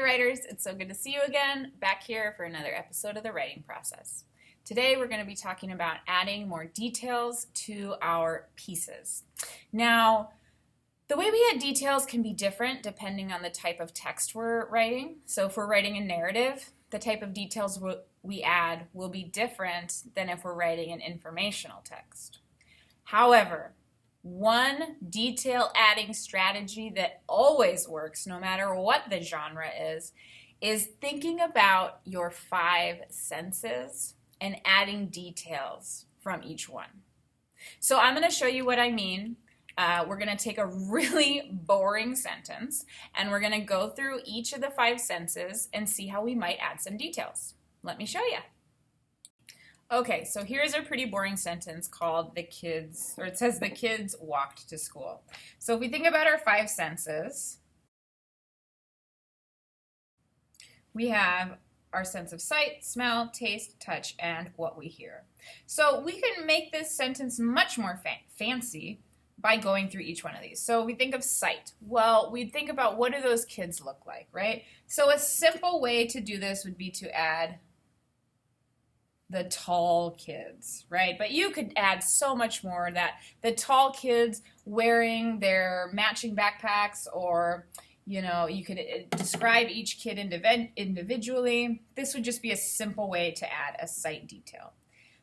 writers, it's so good to see you again, back here for another episode of the writing process. Today we're going to be talking about adding more details to our pieces. Now, the way we add details can be different depending on the type of text we're writing. So if we're writing a narrative, the type of details we add will be different than if we're writing an informational text. However, one detail adding strategy that always works, no matter what the genre is thinking about your 5 senses and adding details from each one. So I'm going to show you what I mean. We're going to take a really boring sentence and we're going to go through each of the 5 senses and see how we might add some details. Let me show you. Okay, so here's a pretty boring sentence called it says the kids walked to school. So if we think about our 5 senses, we have our sense of sight, smell, taste, touch, and what we hear. So we can make this sentence much more fancy by going through each one of these. So we think of sight. Well, we think about what do those kids look like, right? So a simple way to do this would be to add the tall kids, right? But you could add so much more, that the tall kids wearing their matching backpacks, or you could describe each kid individually. This would just be a simple way to add a sight detail.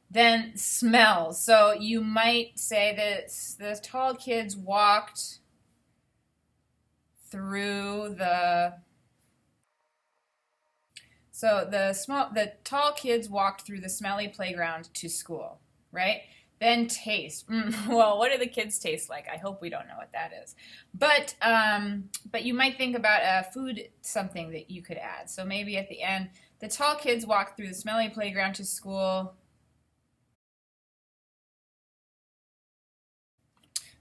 Then smells. So you might say that the tall kids walked through the the tall kids walked through the smelly playground to school, right? Then taste. Well, what do the kids taste like? I hope we don't know what that is. But you might think about a food, something that you could add. So maybe at the end, the tall kids walked through the smelly playground to school.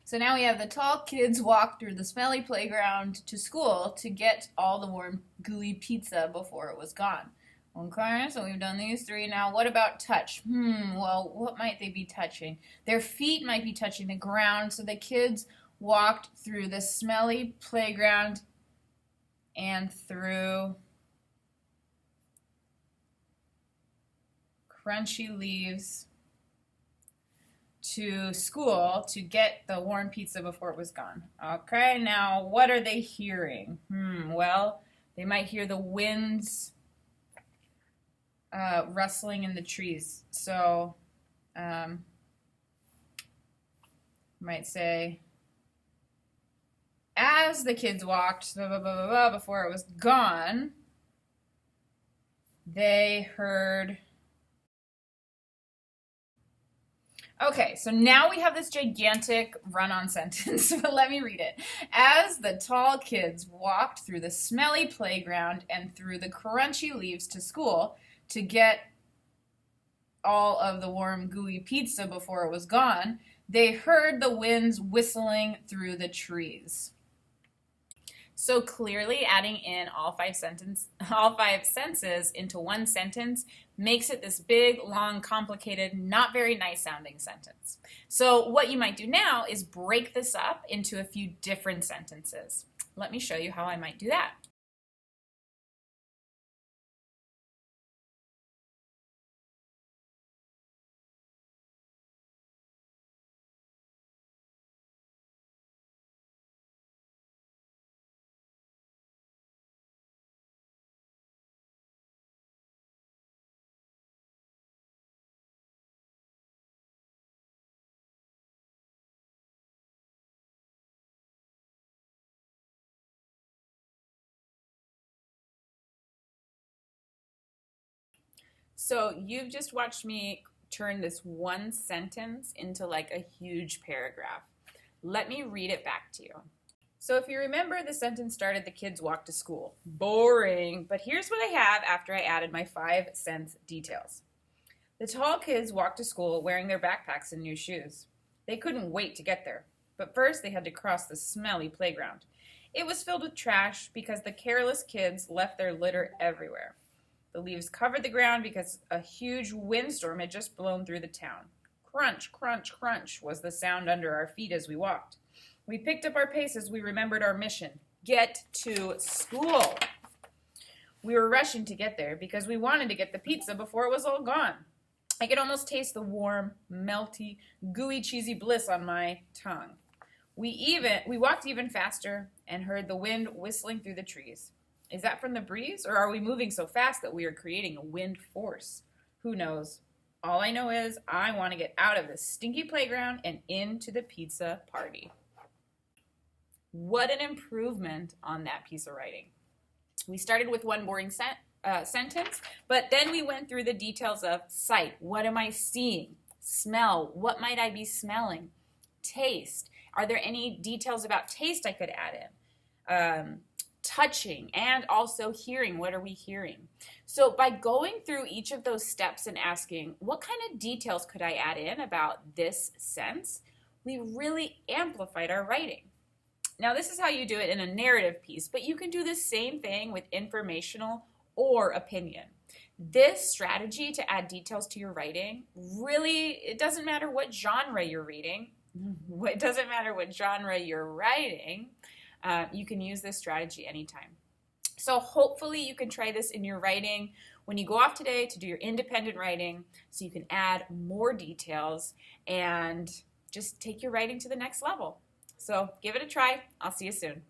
So now we have the tall kids walked through the smelly playground to school to get all the warm, gooey pizza before it was gone. Okay, so we've done these 3. Now, what about touch? Well, what might they be touching? Their feet might be touching the ground. So the kids walked through the smelly playground and through crunchy leaves to school to get the warm pizza before it was gone. Okay, now what are they hearing? Well, they might hear the winds rustling in the trees. So might say, as the kids walked before it was gone, they heard. Okay, so now we have this gigantic run-on sentence, but let me read it. As the tall kids walked through the smelly playground and through the crunchy leaves to school to get all of the warm, gooey pizza before it was gone, they heard the winds whistling through the trees. So clearly adding in all 5 senses into one sentence makes it this big, long, complicated, not very nice sounding sentence. So what you might do now is break this up into a few different sentences. Let me show you how I might do that. So you've just watched me turn this one sentence into like a huge paragraph. Let me read it back to you. So if you remember, the sentence started, the kids walked to school. Boring, but here's what I have after I added my 5 sense details. The tall kids walked to school wearing their backpacks and new shoes. They couldn't wait to get there, but first they had to cross the smelly playground. It was filled with trash because the careless kids left their litter everywhere. The leaves covered the ground because a huge windstorm had just blown through the town. Crunch, crunch, crunch was the sound under our feet as we walked. We picked up our pace as we remembered our mission. Get to school. We were rushing to get there because we wanted to get the pizza before it was all gone. I could almost taste the warm, melty, gooey, cheesy bliss on my tongue. We walked even faster and heard the wind whistling through the trees. Is that from the breeze, or are we moving so fast that we are creating a wind force? Who knows? All I know is I want to get out of this stinky playground and into the pizza party. What an improvement on that piece of writing. We started with one boring sentence, but then we went through the details of sight. What am I seeing? Smell. What might I be smelling? Taste. Are there any details about taste I could add in? Touching and also hearing. What are we hearing? So by going through each of those steps and asking, what kind of details could I add in about this sense? We really amplified our writing. Now, this is how you do it in a narrative piece, but you can do the same thing with informational or opinion. This strategy to add details to your writing, really, it doesn't matter what genre you're reading. It doesn't matter what genre you're writing. You can use this strategy anytime. So hopefully you can try this in your writing when you go off today to do your independent writing so you can add more details and just take your writing to the next level. So give it a try. I'll see you soon.